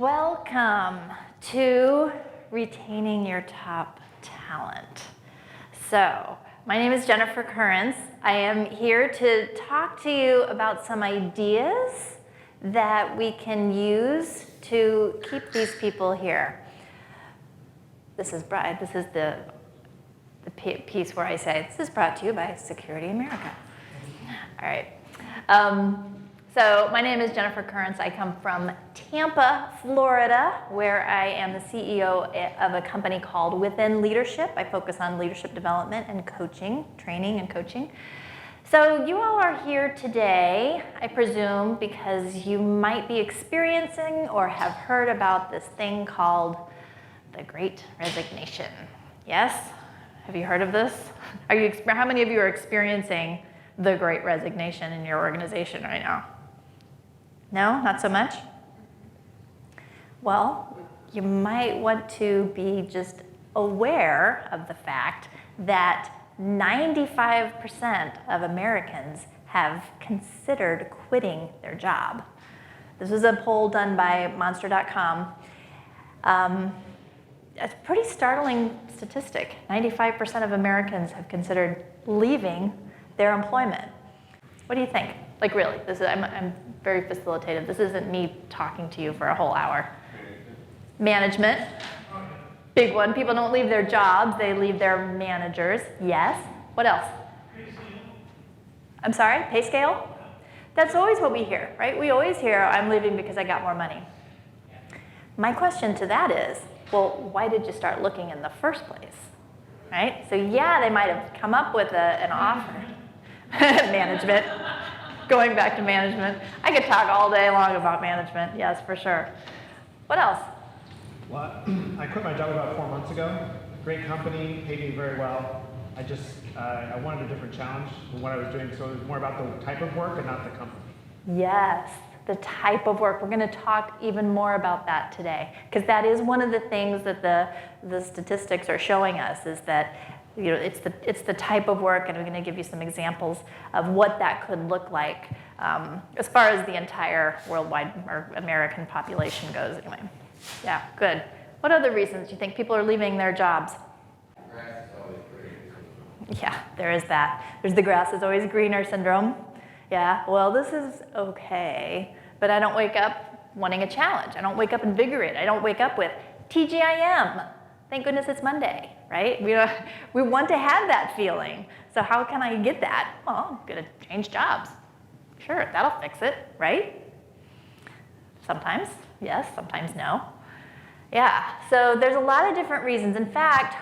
Welcome to Retaining Your Top Talent. So, my name is Jennifer Currens. I am here to talk to you about some ideas that we can use to keep these people here. This is the piece where I say, this is brought to you by Security America. All right. So my name is Jennifer Currens. I come from Tampa, Florida, where I am the CEO of a company called Within Leadership. I focus on leadership development and coaching, training and coaching. So you all are here today, I presume, because you might be experiencing or have heard about this thing called the Great Resignation. Yes? Have you heard of this? How many of you are experiencing the Great Resignation in your organization right now? No, not so much? Well, you might want to be just aware of the fact that 95% of Americans have considered quitting their job. This was a poll done by Monster.com. It's a pretty startling statistic. 95% of Americans have considered leaving their employment. What do you think? Like really, I'm very facilitative. This isn't me talking to you for a whole hour. Management, big one. People don't leave their jobs, they leave their managers. Yes. What else? Pay scale. I'm sorry, pay scale? That's always what we hear, right? We always hear, I'm leaving because I got more money. My question to that is, well, why did you start looking in the first place? Right? So yeah, they might have come up with an offer. Management. Going back to management. I could talk all day long about management, yes, for sure. What else? Well, I quit my job about 4 months ago. Great company, paid me very well. I wanted a different challenge from what I was doing, so it was more about the type of work and not the company. Yes, the type of work. We're going to talk even more about that today, because that is one of the things that the statistics are showing us, is that it's the type of work, and we're going to give you some examples of what that could look like as far as the entire worldwide or American population goes. Anyway, yeah, good. What other reasons do you think people are leaving their jobs? Grass is always green. Yeah, there is that. There's the grass is always greener syndrome. Yeah, well, this is okay, but I don't wake up wanting a challenge. I don't wake up invigorated. I don't wake up with TGIM. Thank goodness it's Monday, right? We want to have that feeling. So how can I get that? Well, I'm going to change jobs. Sure, that'll fix it, right? Sometimes, yes, sometimes no. Yeah, so there's a lot of different reasons. In fact,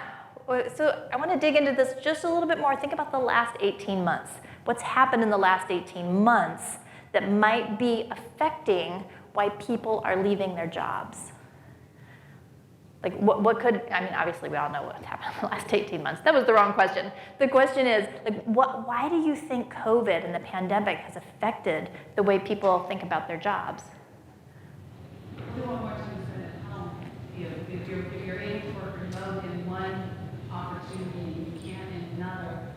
so I want to dig into this just a little bit more. Think about the last 18 months. What's happened in the last 18 months that might be affecting why people are leaving their jobs? Like what could, I mean, obviously we all know what's happened in the last 18 months. That was the wrong question. The question is, like, why do you think COVID and the pandemic has affected the way people think about their jobs? We want more time spent at home. If you're able to work remote in one opportunity, you can't in another.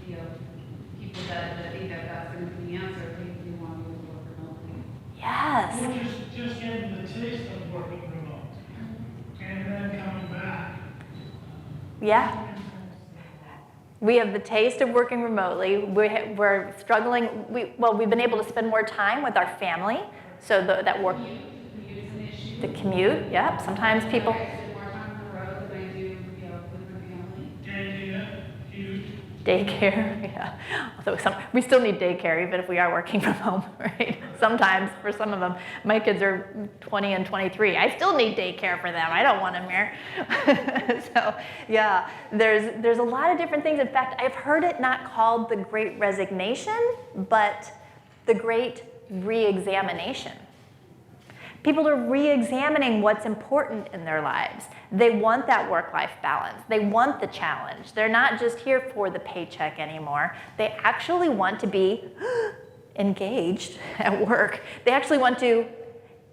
People that think that that's going to be the answer, they want to work remotely. Yes. We're just getting the taste of working remote, and then coming back. Yeah. We have the taste of working remotely. We're struggling. We've been able to spend more time with our family, so that work. The commute, yep. Sometimes people. Daycare, yeah. Although we still need daycare, even if we are working from home, right? Sometimes, for some of them, my kids are 20 and 23. I still need daycare for them. I don't want them here. So, yeah, there's a lot of different things. In fact, I've heard it not called the Great Resignation, but the Great Re-examination. People are re-examining what's important in their lives. They want that work-life balance. They want the challenge. They're not just here for the paycheck anymore. They actually want to be engaged at work. They actually want to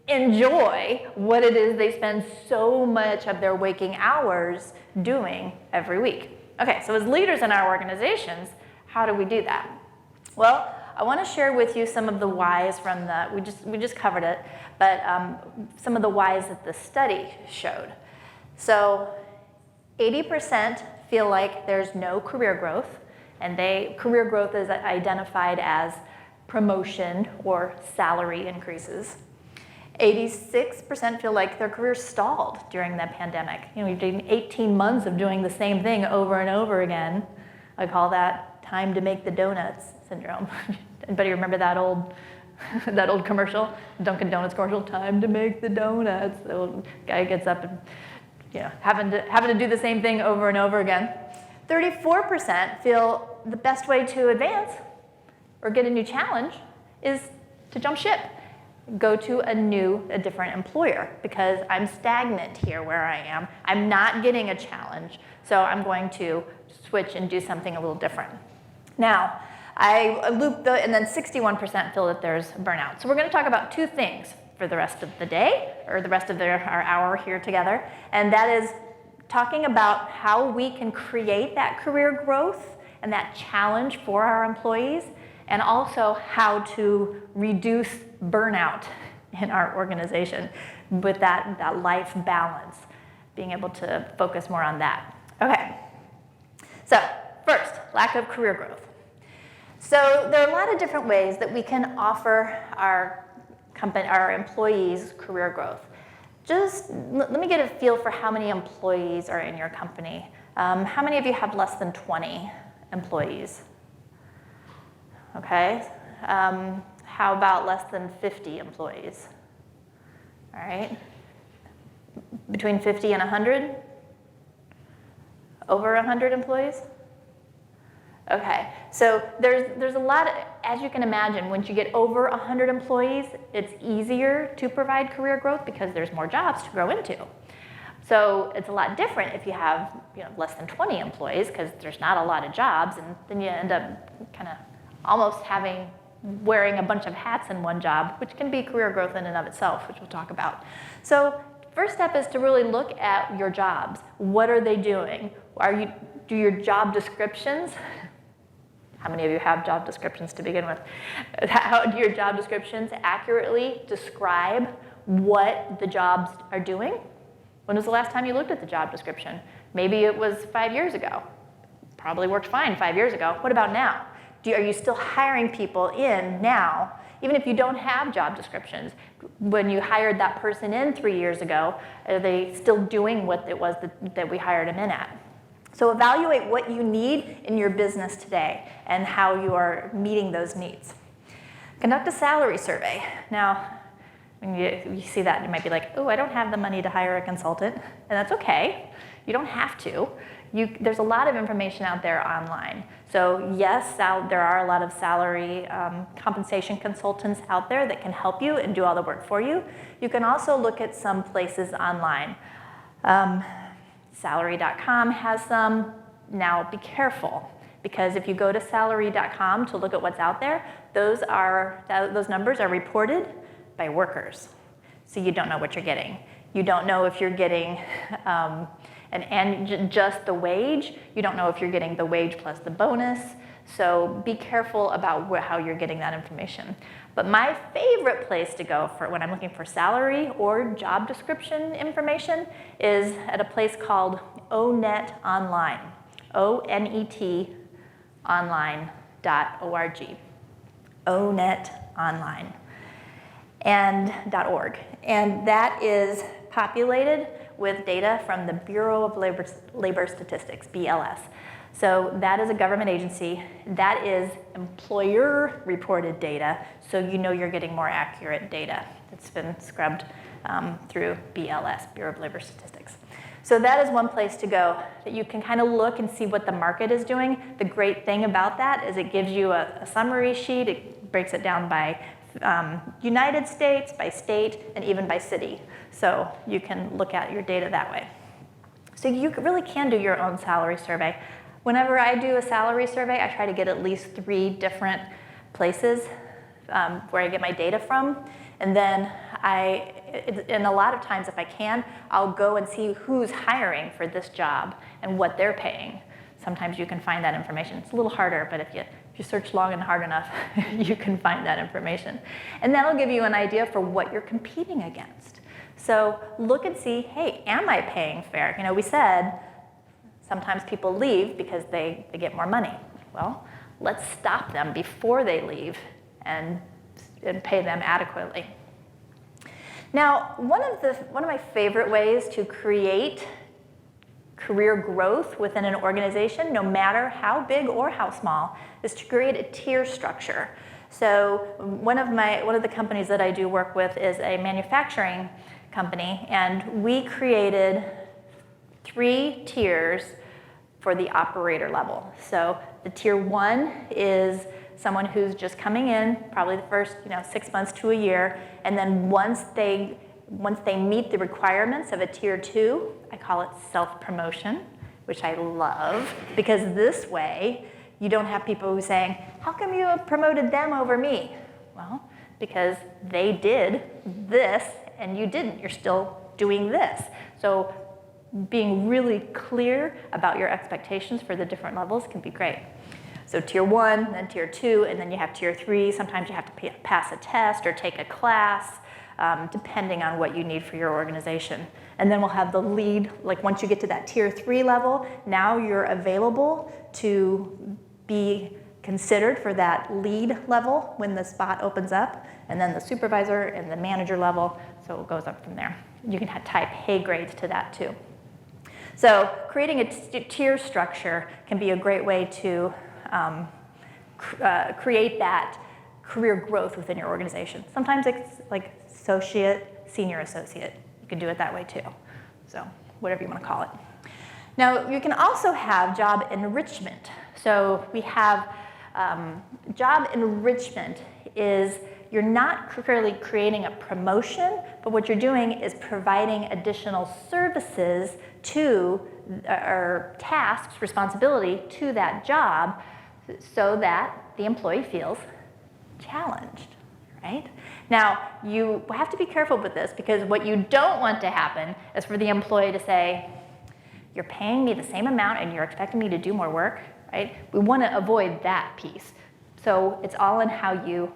enjoy what it is they spend so much of their waking hours doing every week. Okay, so as leaders in our organizations, how do we do that? Well, I want to share with you some of the whys from we just covered it, but some of the whys that the study showed. So 80% feel like there's no career growth, and career growth is identified as promotion or salary increases. 86% feel like their career stalled during the pandemic. We've done 18 months of doing the same thing over and over again. I call that time to make the donuts syndrome. Anybody remember that old commercial? Dunkin' Donuts commercial, time to make the donuts. The old guy gets up and having to do the same thing over and over again. 34% feel the best way to advance or get a new challenge is to jump ship. Go to a different employer because I'm stagnant here where I am. I'm not getting a challenge, so I'm going to switch and do something a little different. Now, I looped and then 61% feel that there's burnout. So we're going to talk about two things for the rest of the day, or the rest of our hour here together, and that is talking about how we can create that career growth and that challenge for our employees, and also how to reduce burnout in our organization with that life balance, being able to focus more on that. Okay, so first, lack of career growth. So there are a lot of different ways that we can offer our employees career growth. Just let me get a feel for how many employees are in your company. How many of you have less than 20 employees? Okay. How about less than 50 employees? All right. Between 50 and 100? Over 100 employees? Okay, so there's a lot, as you can imagine, once you get over 100 employees, it's easier to provide career growth because there's more jobs to grow into. So it's a lot different if you have less than 20 employees because there's not a lot of jobs, and then you end up kind of almost wearing a bunch of hats in one job, which can be career growth in and of itself, which we'll talk about. So first step is to really look at your jobs. What are they doing? Do your job descriptions, how many of you have job descriptions to begin with? How do your job descriptions accurately describe what the jobs are doing? When was the last time you looked at the job description? Maybe it was 5 years ago. Probably worked fine 5 years ago. What about now? Are you still hiring people in now? Even if you don't have job descriptions, when you hired that person in 3 years ago, are they still doing what it was that we hired them in at? So evaluate what you need in your business today and how you are meeting those needs. Conduct a salary survey. Now, when you see that, you might be like, oh, I don't have the money to hire a consultant, and that's okay. You don't have to. There's a lot of information out there online. So yes, there are a lot of salary compensation consultants out there that can help you and do all the work for you. You can also look at some places online. Salary.com has some. Now be careful, because if you go to salary.com to look at what's out there, those numbers are reported by workers. So you don't know what you're getting. You don't know if you're getting just the wage. You don't know if you're getting the wage plus the bonus. So be careful about how you're getting that information. But my favorite place to go for when I'm looking for salary or job description information is at a place called ONET Online, O-N-E-T online.org, ONET Online, and .org. And that is populated with data from the Bureau of Labor Statistics, BLS. So that is a government agency. That is employer-reported data, so you know you're getting more accurate data. It's been scrubbed through BLS, Bureau of Labor Statistics. So that is one place to go that you can kind of look and see what the market is doing. The great thing about that is it gives you a summary sheet. It breaks it down by United States, by state, and even by city. So you can look at your data that way. So you really can do your own salary survey. Whenever I do a salary survey, I try to get at least 3 different places where I get my data from. And then and a lot of times if I can, I'll go and see who's hiring for this job and what they're paying. sometimes you can find that information. It's a little harder, but if you search long and hard enough, you can find that information. And that'll give you an idea for what you're competing against. So look and see, hey, am I paying fair? You know, we said sometimes people leave because they get more money. Well, let's stop them before they leave and pay them adequately. Now, one of my favorite ways to create career growth within an organization, no matter how big or how small, is to create a tier structure. So one of the companies that I do work with is a manufacturing company, and we created 3 tiers for the operator level. So the tier 1 is someone who's just coming in, probably the first 6 months to a year, and then once they meet the requirements of a tier 2, I call it self-promotion, which I love, because this way you don't have people who are saying, how come you have promoted them over me? Well, because they did this and you didn't. You're still doing this. So being really clear about your expectations for the different levels can be great. So tier 1, then tier 2, and then you have tier 3. Sometimes you have to pass a test or take a class, depending on what you need for your organization. And then we'll have the lead, like once you get to that tier 3 level, now you're available to be considered for that lead level when the spot opens up, and then the supervisor and the manager level, so it goes up from there. You can type pay grades to that too. So creating a tier structure can be a great way to create that career growth within your organization. Sometimes it's like associate, senior associate. You can do it that way too. So whatever you want to call it. Now you can also have job enrichment. So we have job enrichment is you're not really creating a promotion, but what you're doing is providing additional services to, or tasks, responsibility to that job so that the employee feels challenged, right? Now, you have to be careful with this because what you don't want to happen is for the employee to say, you're paying me the same amount and you're expecting me to do more work, right? We want to avoid that piece. So it's all in how you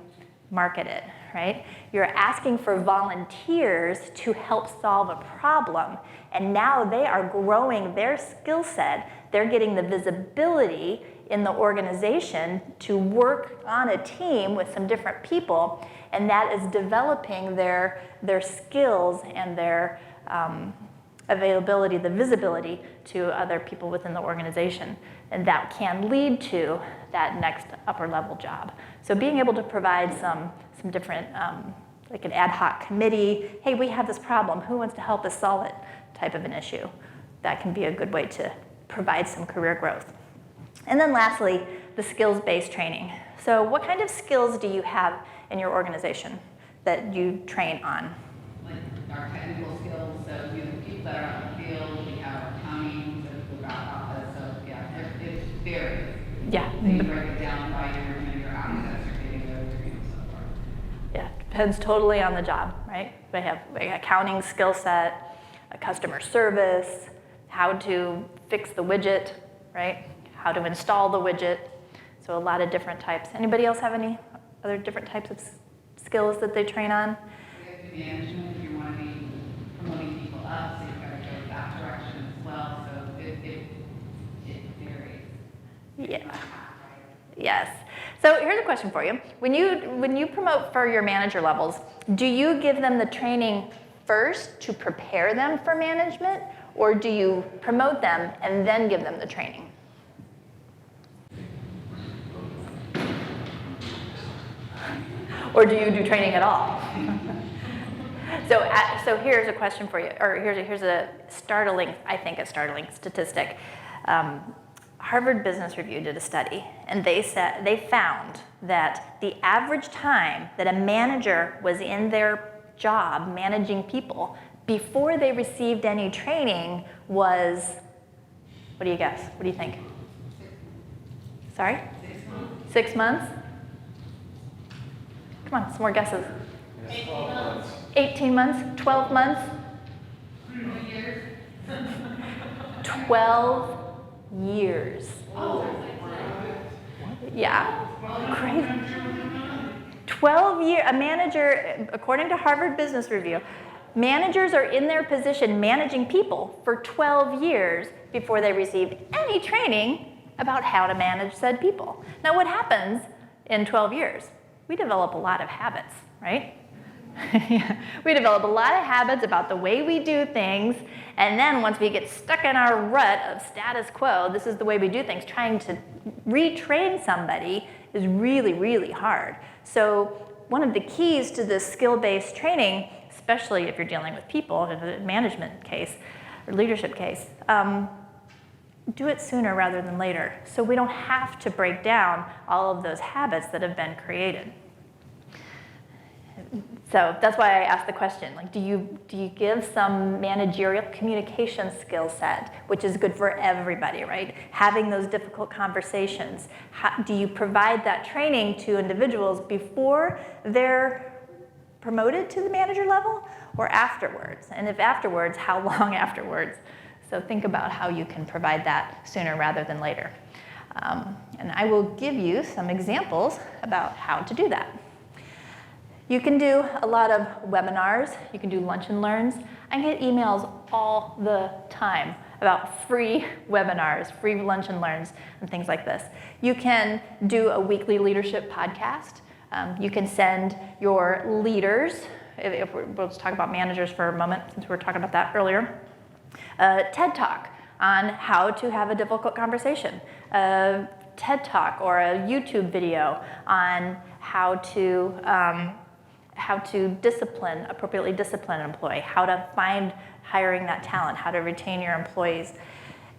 market it, right? You're asking for volunteers to help solve a problem, and now they are growing their skill set. They're getting the visibility in the organization to work on a team with some different people, and that is developing their skills and their availability, the visibility to other people within the organization. And that can lead to that next upper level job. So being able to provide some different, like an ad hoc committee, hey, we have this problem, who wants to help us solve it, type of an issue. That can be a good way to provide some career growth. And then lastly, the skills-based training. So what kind of skills do you have in your organization that you train on? Like our technical skills, so the people that are out in the field, we have our accounting, the back office, so yeah, it varies. Yeah. So you break it down by your assets, your video, and so forth. Yeah, depends totally on the job, right? We have accounting skill set, a customer service, how to fix the widget, right? How to install the widget. So a lot of different types. Anybody else have any other different types of skills that they train on? We have to management if you want to be promoting people up, so you've got to go that direction as well. So it varies. Yeah. Yes. So here's a question for you. When you promote for your manager levels, do you give them the training first to prepare them for management, or do you promote them and then give them the training? Or do you do training at all? So here's a question for you, or here's a startling, I think a startling statistic. Harvard Business Review did a study, and they found that the average time that a manager was in their job managing people before they received any training was, what do you guess? What do you think? Sorry? 6 months? Come on, some more guesses. 18 months. 18 months? 12 months? 3 years. 12 years. Yeah, crazy. 12 years, a manager, according to Harvard Business Review, managers are in their position managing people for 12 years before they receive any training about how to manage said people. Now what happens in 12 years? We develop a lot of habits, right? We develop a lot of habits about the way we do things, and then once we get stuck in our rut of status quo, this is the way we do things, trying to retrain somebody is really, really hard. So one of the keys to this skill-based training, especially if you're dealing with people in a management case or leadership case, do it sooner rather than later, so we don't have to break down all of those habits that have been created. So that's why I asked the question, like, do you give some managerial communication skill set, which is good for everybody, right? Having those difficult conversations. Do you provide that training to individuals before they're promoted to the manager level or afterwards? And if afterwards, how long afterwards? So think about how you can provide that sooner rather than later. And I will give you some examples about how to do that. You can do a lot of webinars. You can do lunch and learns. I get emails all the time about free webinars, free lunch and learns, and things like this. You can do a weekly leadership podcast. You can send your leaders, we'll just talk about managers for a moment since we were talking about that earlier, a TED Talk on how to have a difficult conversation, a TED Talk or a YouTube video on how to appropriately discipline an employee, how to find hiring that talent, how to retain your employees,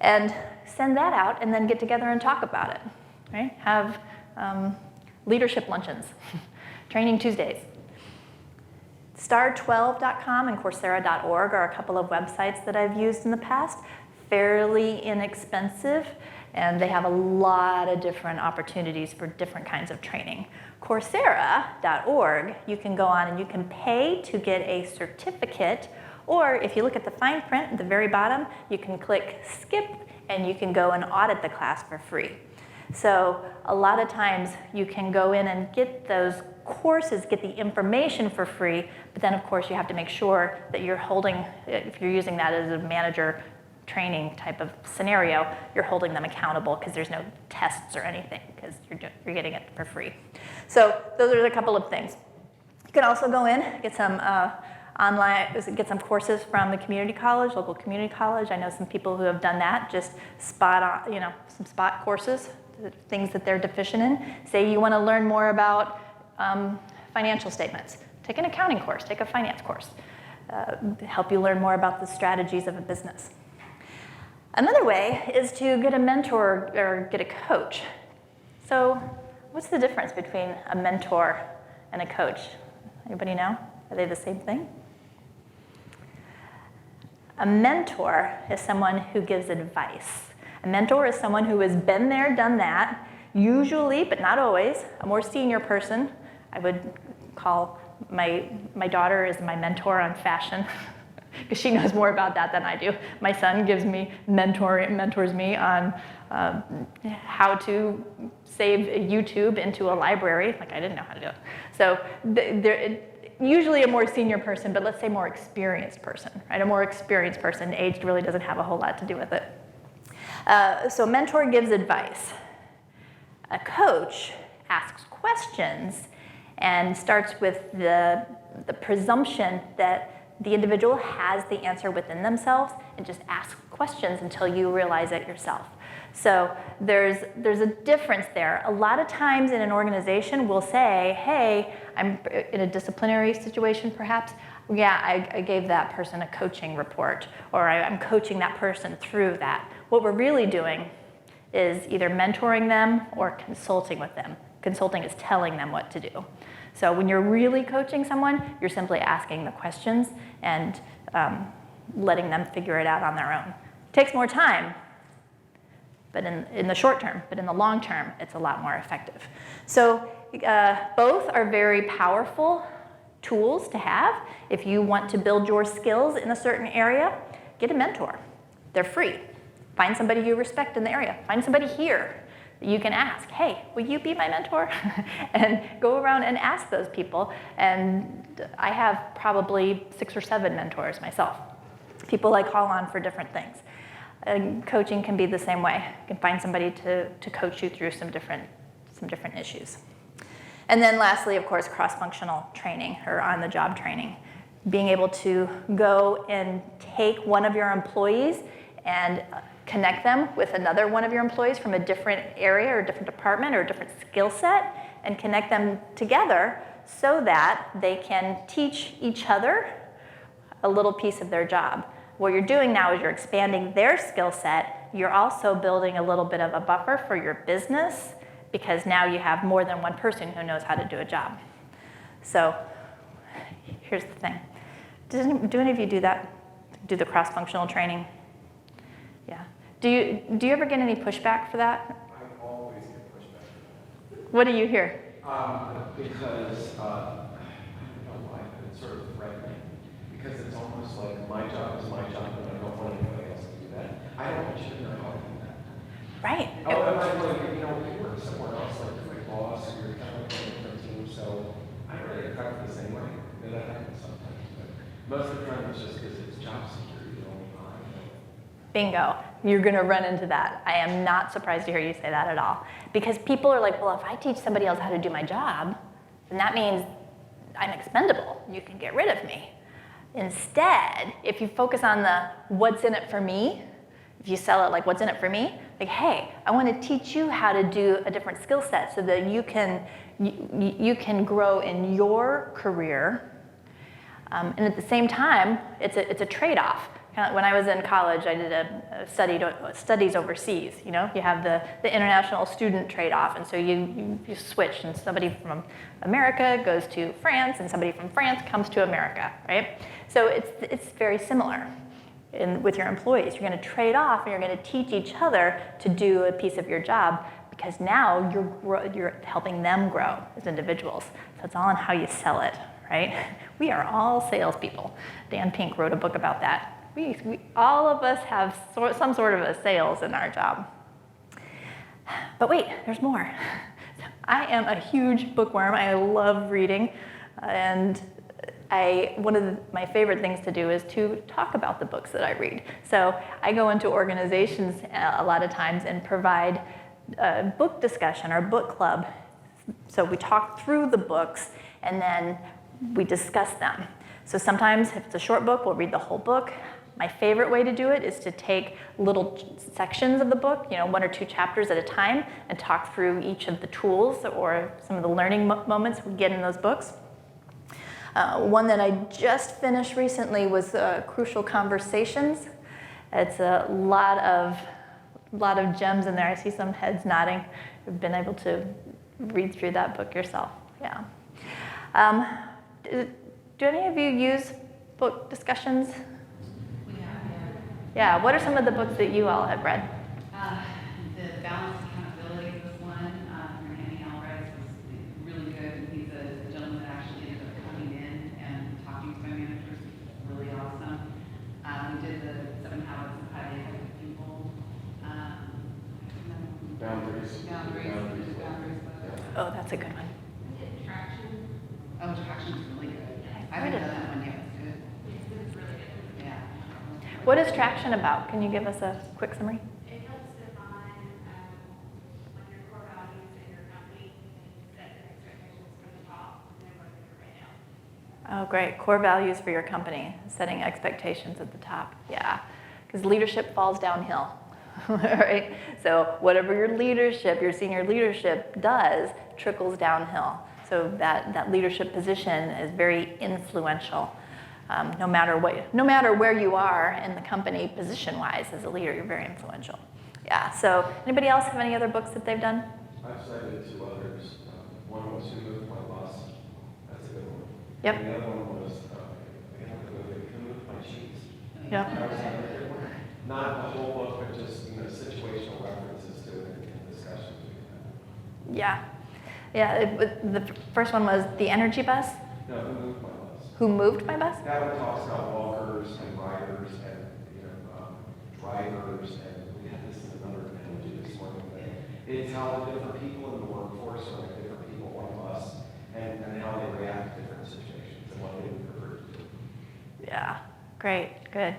and send that out and then get together and talk about it, right? Have leadership luncheons, training Tuesdays. Star12.com and Coursera.org are a couple of websites that I've used in the past, fairly inexpensive, and they have a lot of different opportunities for different kinds of training. Coursera.org, you can go on and you can pay to get a certificate, or if you look at the fine print at the very bottom, you can click skip and you can go and audit the class for free. So a lot of times you can go in and get those courses, get the information for free, but then of course you have to make sure that you're holding, if you're using that as a manager training type of scenario, you're holding them accountable because there's no tests or anything because you're getting it for free. So those are a couple of things. You can also go in, get some get some courses from the community college, local community college. I know some people who have done that, just spot on, some spot courses, things that they're deficient in. Say you want to learn more about financial statements. Take an accounting course, take a finance course. Help you learn more about the strategies of a business. Another way is to get a mentor or get a coach. So what's the difference between a mentor and a coach? Anybody know? Are they the same thing? A mentor is someone who gives advice. A mentor is someone who has been there, done that, usually, but not always, a more senior person. I would call my daughter is my mentor on fashion because she knows more about that than I do. My son mentors me on how to save YouTube into a library. Like, I didn't know how to do it. So they're usually a more senior person, but let's say more experienced person, right? A more experienced person, age really doesn't have a whole lot to do with it. So mentor gives advice. A coach asks questions and starts with the presumption that the individual has the answer within themselves and just asks questions until you realize it yourself. So there's a difference there. A lot of times in an organization, we'll say, hey, I'm in a disciplinary situation perhaps. Yeah, I gave that person a coaching report, or I'm coaching that person through that. What we're really doing is either mentoring them or consulting with them. Consulting is telling them what to do. So when you're really coaching someone, you're simply asking the questions and letting them figure it out on their own. It takes more time, but in the short term, but in the long term, it's a lot more effective. So both are very powerful tools to have. If you want to build your skills in a certain area, get a mentor. They're free. Find somebody you respect in the area. Find somebody here that you can ask, hey, will you be my mentor? And go around and ask those people. And I have probably 6 or 7 mentors myself, people I call on for different things. And coaching can be the same way. You can find somebody to coach you through some different issues. And then lastly, of course, cross-functional training or on-the-job training. Being able to go and take one of your employees and connect them with another one of your employees from a different area or different department or a different skill set and connect them together so that they can teach each other a little piece of their job. What you're doing now is you're expanding their skill set. You're also building a little bit of a buffer for your business because now you have more than one person who knows how to do a job. So here's the thing. Do any of you do that? Do the cross-functional training? Yeah. Do you ever get any pushback for that? I always get pushback. What do you hear? Because I don't know why, but it's sort of threatening. Because it's almost like my job is my job, and I don't want anybody else to do that. I don't want you to know how to do that. Right. Oh, and I'm like, you work somewhere else, like my boss, or you're kind of like a different team, so I don't really affect the same way. That happens sometimes. But most of the time, it's just because it's job security the only time. Bingo. You're going to run into that. I am not surprised to hear you say that at all. Because people are like, well, if I teach somebody else how to do my job, then that means I'm expendable. You can get rid of me. Instead, if you focus on the what's in it for me, if you sell it like what's in it for me, like, hey, I want to teach you how to do a different skill set so that you can grow in your career. And at the same time, it's a trade-off. Kind of when I was in college, I did studies overseas. You know, you have the international student trade-off, and so you switch, and somebody from America goes to France, and somebody from France comes to America, right? So it's very similar with your employees. You're going to trade off, and you're going to teach each other to do a piece of your job because now you're helping them grow as individuals. So it's all in how you sell it, right? We are all salespeople. Dan Pink wrote a book about that. We all of us have some sort of a sales in our job. But wait, there's more. I am a huge bookworm. I love reading, and one of my favorite things to do is to talk about the books that I read. So I go into organizations a lot of times and provide a book discussion or book club. So we talk through the books and then we discuss them. So sometimes if it's a short book, we'll read the whole book. My favorite way to do it is to take little sections of the book, 1 or 2 chapters at a time, and talk through each of the tools or some of the learning moments we get in those books. One that I just finished recently was Crucial Conversations. It's a lot of gems in there. I see some heads nodding. You've been able to read through that book yourself. Yeah. Do any of you use book discussions? We have, yeah. Yeah. What are some of the books that you all have read? The Balanced Accountability was one from Annie Albright. Was really good. He's a gentleman that actually ended up coming in and talking to my managers. Really awesome. We did the 7 Habits of Highly Effective People. Boundaries. Oh, that's a good one. Traction. Oh, Traction's really good. I haven't done that one yet. It's good. It's really good. Yeah. What is Traction about? Can you give us a quick summary? It helps define like your core values in your company and set the expectations from the top and then what they're right now. Oh, great. Core values for your company, setting expectations at the top. Yeah, because leadership falls downhill, right? So whatever your senior leadership does trickles downhill. So that leadership position is very influential. No matter where you are in the company position-wise as a leader, you're very influential. Yeah, so anybody else have any other books that they've done? I've cited 2 others. One was Who Moved My Bus. That's a good one. Yep. And the other one was Who Moved My Cheese. Yep. That was another good one. Not the whole book, but just situational references to it in discussions we've had. Yeah. Yeah, the first one was The Energy Bus. No, Who Moved My Bus. Who Moved My Bus? That one talks about walkers and riders and drivers, and we It's how different people in the workforce are like different people like us, and how they react to different situations and what they would prefer to do. Yeah, great, good.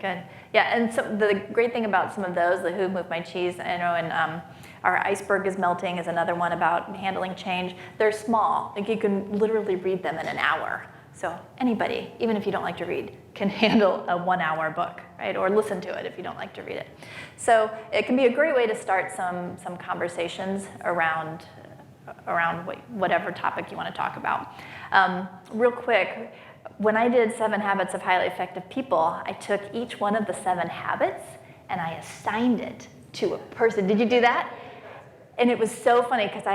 Yeah, and so the great thing about some of those, the Who Moved My Cheese, I know, and Our Iceberg is Melting is another one about handling change. They're small, like you can literally read them in an hour. So anybody, even if you don't like to read, can handle a 1-hour book, right? Or listen to it if you don't like to read it. So it can be a great way to start some conversations around whatever topic you want to talk about. Real quick, when I did 7 Habits of Highly Effective People, I took each one of the 7 habits and I assigned it to a person. Did you do that? And it was so funny because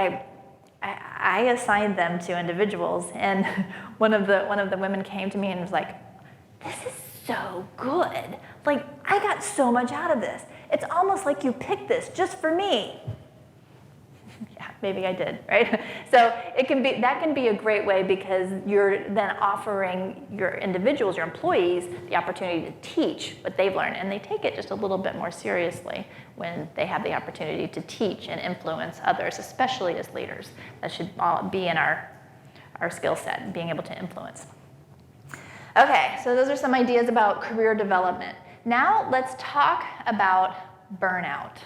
I assigned them to individuals, and one of the women came to me and was like, "This is so good. Like, I got so much out of this. It's almost like you picked this just for me." Yeah, maybe I did, right? So that can be a great way because you're then offering your individuals, your employees, the opportunity to teach what they've learned, and they take it just a little bit more seriously when they have the opportunity to teach and influence others, especially as leaders. That should all be in our skill set, being able to influence. Okay, so those are some ideas about career development. Now let's talk about burnout.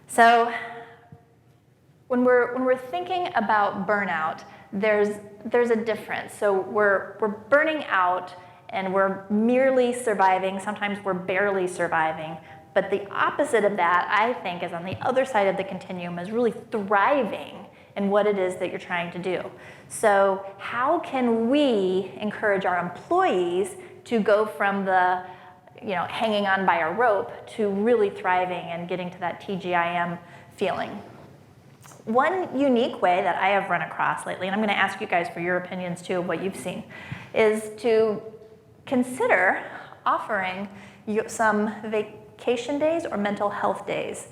So when we're thinking about burnout, there's a difference. So we're burning out and we're merely surviving. Sometimes we're barely surviving. But the opposite of that, I think, is on the other side of the continuum, is really thriving in what it is that you're trying to do. So how can we encourage our employees to go from the hanging on by a rope to really thriving and getting to that TGIM feeling? One unique way that I have run across lately, and I'm going to ask you guys for your opinions too of what you've seen, is to consider offering some vacation days or mental health days.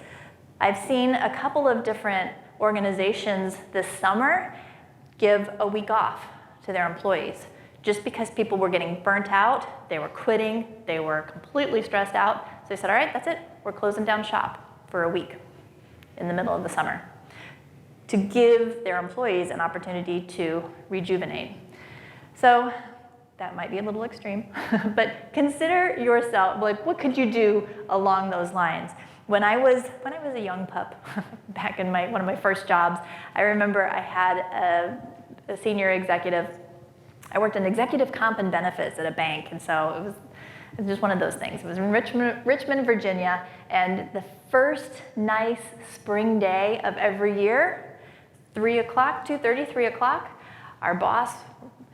I've seen a couple of different organizations this summer give a week off to their employees just because people were getting burnt out, they were quitting, they were completely stressed out. So they said, all right, that's it, we're closing down shop for a week in the middle of the summer, to give their employees an opportunity to rejuvenate. So that might be a little extreme, but consider yourself, like, what could you do along those lines? When I was a young pup, back in one of my first jobs, I remember I had a senior executive. I worked in executive comp and benefits at a bank, and so it was just one of those things. It was in Richmond, Virginia, and the first nice spring day of every year, 3 o'clock, 2:30, 3 o'clock, our boss,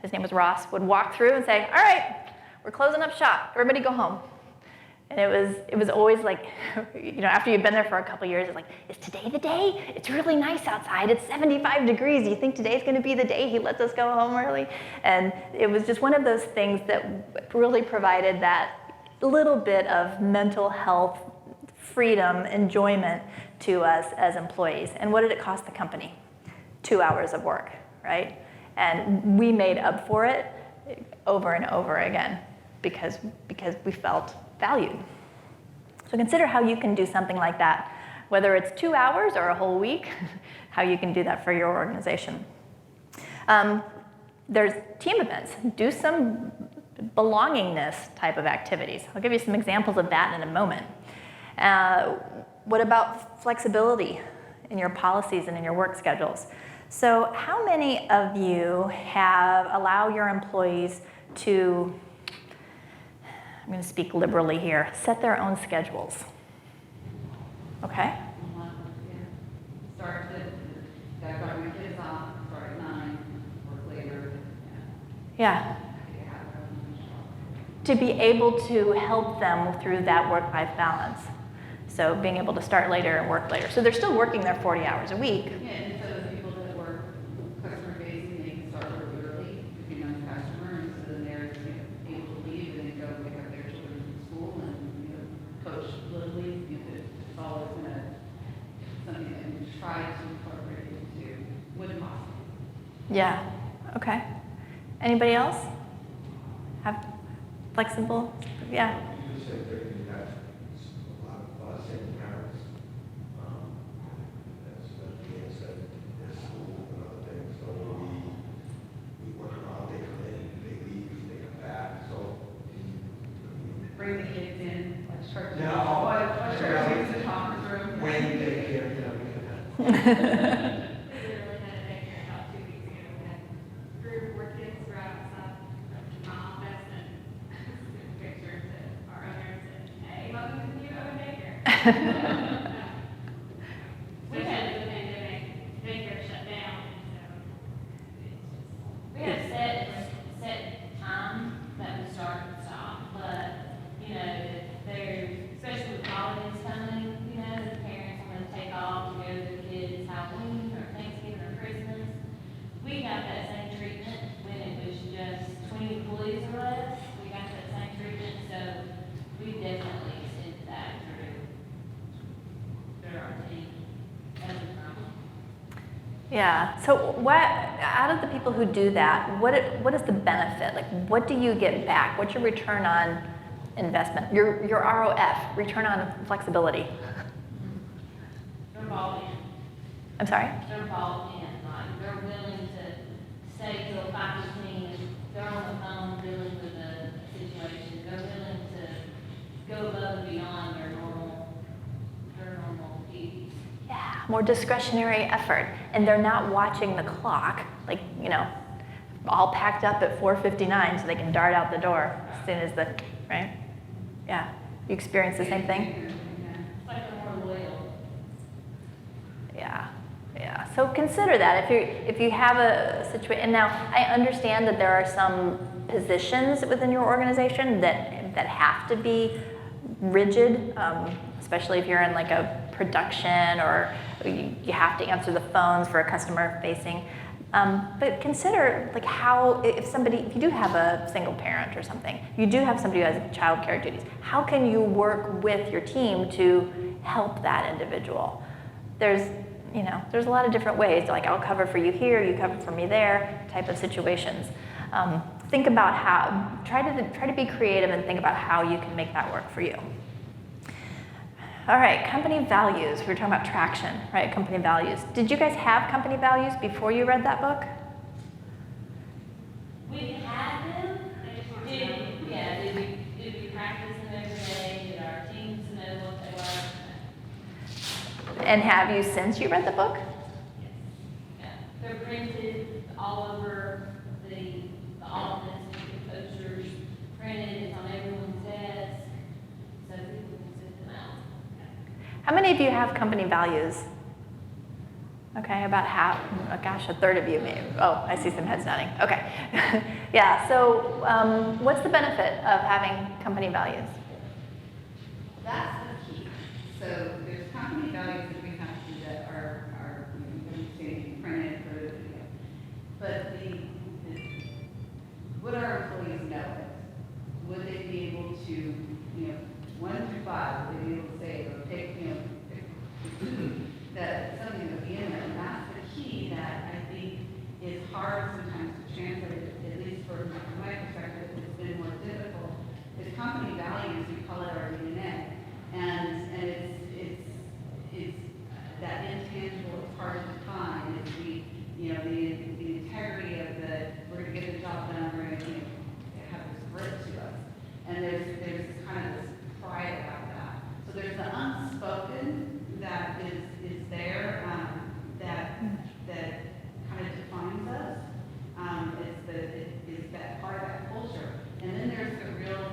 his name was Ross, would walk through and say, all right, we're closing up shop, everybody go home. And it was always like, after you've been there for a couple years, it's like, is today the day? It's really nice outside, it's 75 degrees. Do you think today's gonna be the day he lets us go home early? And it was just one of those things that really provided that little bit of mental health, freedom, enjoyment to us as employees. And what did it cost the company? 2 hours of work, right? And we made up for it over and over again because we felt valued. So consider how you can do something like that, whether it's 2 hours or a whole week, how you can do that for your organization. There's team events. Do some belongingness type of activities. I'll give you some examples of that in a moment. What about flexibility in your policies and in your work schedules? So how many of you allow your employees to, I'm going to speak liberally here, set their own schedules? Okay? Start to, gotta drop my kids off, start at 9, work later. Yeah. To be able to help them through that work-life balance. So being able to start later and work later. So they're still working their 40 hours a week. Yeah, and so the people that work customer facing, they can start really early, depending on the customer, and so then they're able to leave and then go pick up their children from school and coach Little League. It's always something that we try to incorporate into when possible. Yeah. Okay. Anybody else? Have flexible? Yeah. You said that you have a lot of same parents. That's literally had a daycare about 2 weeks ago. We had 3 or 4 kids right outside my office and took pictures and our owner said, hey, welcome to the new open daycare. Especially with the pandemic, daycare shut down, so it's just. We have set time that we start and stop, but, you know, if there's, especially with holidays coming, you know, the parents want to take off to go to the kids' Halloween or Thanksgiving or Christmas. We got that same treatment when it was just 20 employees or less. We got that same treatment, so we definitely extended that through our team as a problem. Yeah, so what, out of the people who do that, what is the benefit? Like, what do you get back? What's your return on investment? Your ROF, return on flexibility. They're involved in. I'm sorry? They're involved in, like, they're willing to stay till 5:15, they're on the phone dealing with the situation, they're willing to go above and beyond their normal duties. Yeah, more discretionary effort. And they're not watching the clock, like, you know, all packed up at 4:59 so they can dart out the door as soon as the, right? Yeah, you experience the same thing? It's like they're more loyal. Yeah, yeah. So consider that if you have a situation. And now I understand that there are some positions within your organization that have to be rigid, especially if you're in like a production or you have to answer the phones for a customer facing. But consider like how if you do have a single parent or something, you do have somebody who has child care duties. How can you work with your team to help that individual? There's a lot of different ways. Like I'll cover for you here, you cover for me there, type of situations. Think about how. Try to be creative and think about how you can make that work for you. All right, company values. We were talking about traction, right? Company values. Did you guys have company values before you read that book? We had them, did we practice them every day, did our teams know what they were? And have you since you read the book? Yeah, they're printed all over the office, the posters printed, it's on everyone's desk, so people can sit them out. How many of you have company values? Okay, about half, oh gosh, a third of you maybe. Oh, I see some heads nodding. Okay. Yeah, so what's the benefit of having company values? That's the key. So there's company values that we have to do that are saying printed for, but would our employees know it? Would they be able to, 1 through 5, would they be able to say, or take, that something would be in there? And that's the key that I think is hard sometimes to translate, at least from my perspective, it's been more difficult. Is company values, we call it our DNA. And it's that intangible, it's hard to define. It's the integrity of we're gonna get the job done, we're gonna have this grit to us. And there's kind of this pride about that. So there's the unspoken that is there, that kind of defines us. It's that part of that culture. And then there's the real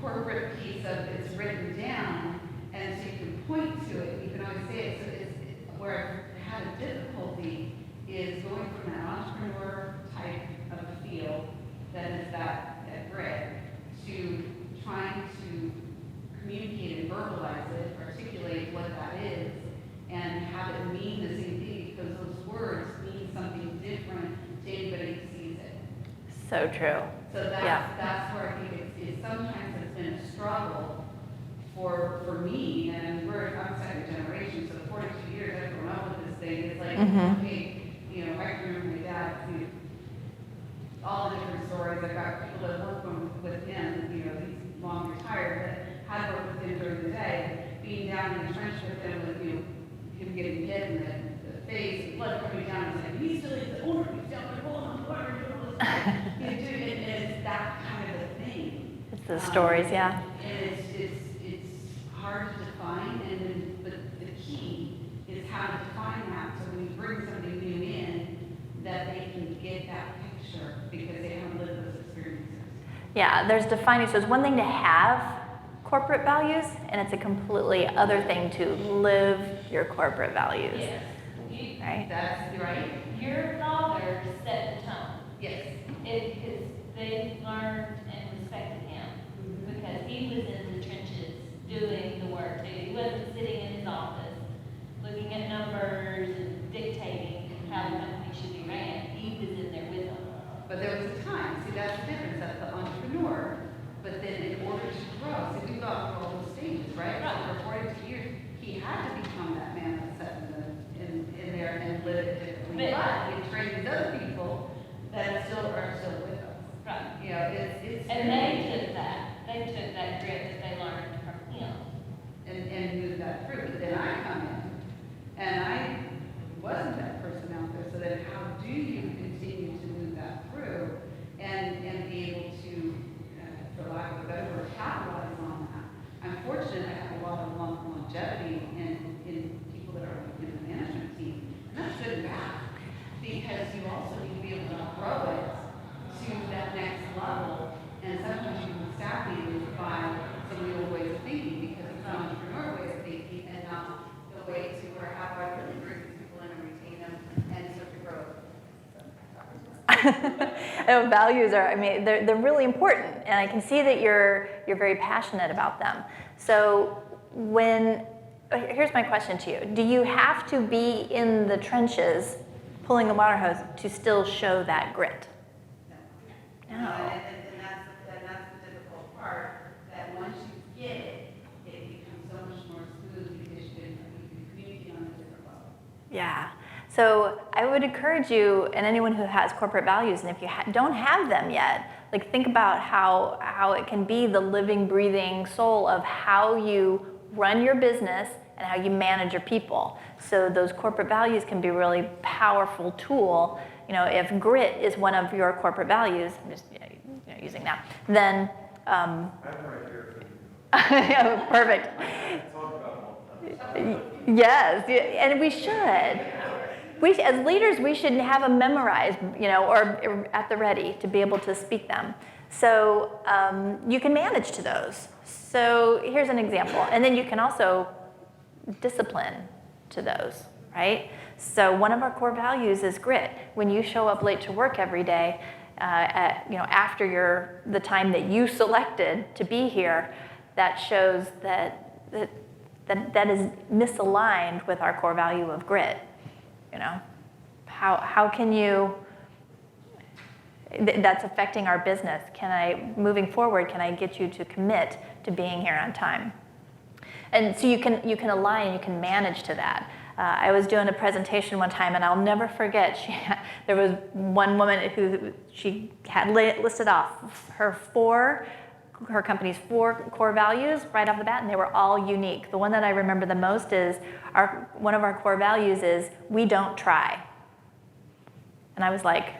corporate piece of it's written down, and so you can point to it, you can always say it. So it's where I've had a difficulty is going from that entrepreneur type of feel that is that grit to trying to communicate and verbalize it, articulate what that is, and have it mean the same thing, because those words mean something different to anybody who sees it. So true. So that's where I think it's sometimes it's been a struggle for me, and I'm second generation, so 42 years I've grown up with this thing. It's like, okay, I can remember my dad, all the different stories. I got people that work with him, he's long retired, but had worked with him during the day, being down in the trench with him, with him getting hit in the face, blood coming down, and saying, he's still in the order, he's down there, hold on, whatever, doing all this stuff. It's that kind of a thing. It's the stories, yeah. And it's hard to define, but the key is how to define that because they haven't lived those experiences. Yeah, there's defining. So it's one thing to have corporate values, and it's a completely other thing to live your corporate values. Yes. You, Right? That's right. your father set the tone. Yes. Because they learned and respected him because he was in the trenches doing the work too. He wasn't sitting in his office looking at numbers and dictating how the company should be ran. He was in there with them. But there was a time, see, that's the difference, that's the entrepreneur, but then in order to grow, see, we've gone through all those stages, right? So for 42 years, he had to become that man that sat in there and lived it differently. But he trained these other people that are still with us. Right. You know, it's. And they took that grit that they learned from him. And moved that through. But then I come in, and I wasn't that person out there, so then how do you continue to move that through and be able to, for lack of a better word, capitalize on that? I'm fortunate I have a lot of longevity in people that are in the management team, and that's good and bad, because you also need to be able to grow it to that next level, and sometimes you can staff leaders by some of the old ways of thinking, because it's an entrepreneur way of thinking, and not the way to where how do I really bring these people in and retain them and start to grow. Values are, I mean, they're really important, and I can see that you're very passionate about them. So here's my question to you. Do you have to be in the trenches pulling the water hose to still show that grit? No. And that's the difficult part, that once you get it, it becomes so much more smooth because you can communicate on a different level. Yeah. So I would encourage you and anyone who has corporate values, and if you don't have them yet, like think about how it can be the living, breathing soul of how you run your business and how you manage your people. So those corporate values can be a really powerful tool. You know, if grit is one of your corporate values, I'm just using that, then I'm right here. yeah, perfect. Talk about all Yes, and we should. As leaders, we should have them memorized, or at the ready to be able to speak them. So you can manage to those. So here's an example, and then you can also discipline to those, right? So one of our core values is grit. When you show up late to work every day, after the time that you selected to be here, that shows that is misaligned with our core value of grit. How can you? That's affecting our business. Moving forward, can I get you to commit to being here on time? And so you can align, you can manage to that. I was doing a presentation one time, and I'll never forget. There was one woman who she had listed off her company's 4 core values right off the bat, and they were all unique. The one that I remember the most is one of our core values is we don't try. And I was like,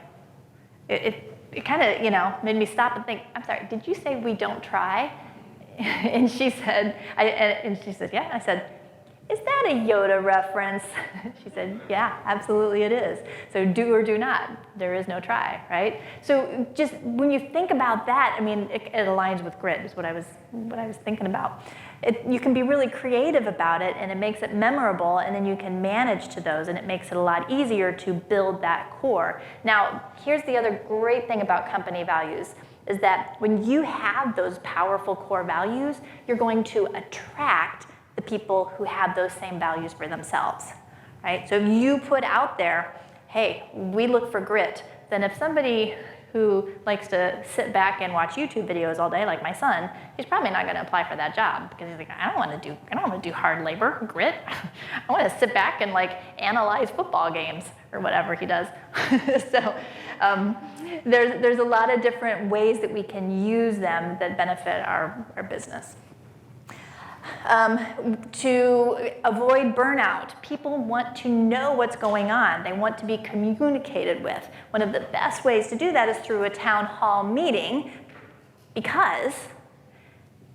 it kind of made me stop and think. I'm sorry, did you say we don't try? And she said, yeah. I said, is that a Yoda reference? She said, yeah, absolutely it is. So do or do not. There is no try, right? So just when you think about that, I mean, it aligns with grit is what I was thinking about. You can be really creative about it, and it makes it memorable, and then you can manage to those, and it makes it a lot easier to build that core. Now, here's the other great thing about company values, is that when you have those powerful core values, you're going to attract the people who have those same values for themselves, right? So if you put out there, hey, we look for grit, then if somebody who likes to sit back and watch YouTube videos all day, like my son, he's probably not going to apply for that job because he's like, I don't want to do hard labor, grit. I want to sit back and analyze football games or whatever he does. So there's a lot of different ways that we can use them that benefit our business. To avoid burnout, people want to know what's going on. They want to be communicated with. One of the best ways to do that is through a town hall meeting, because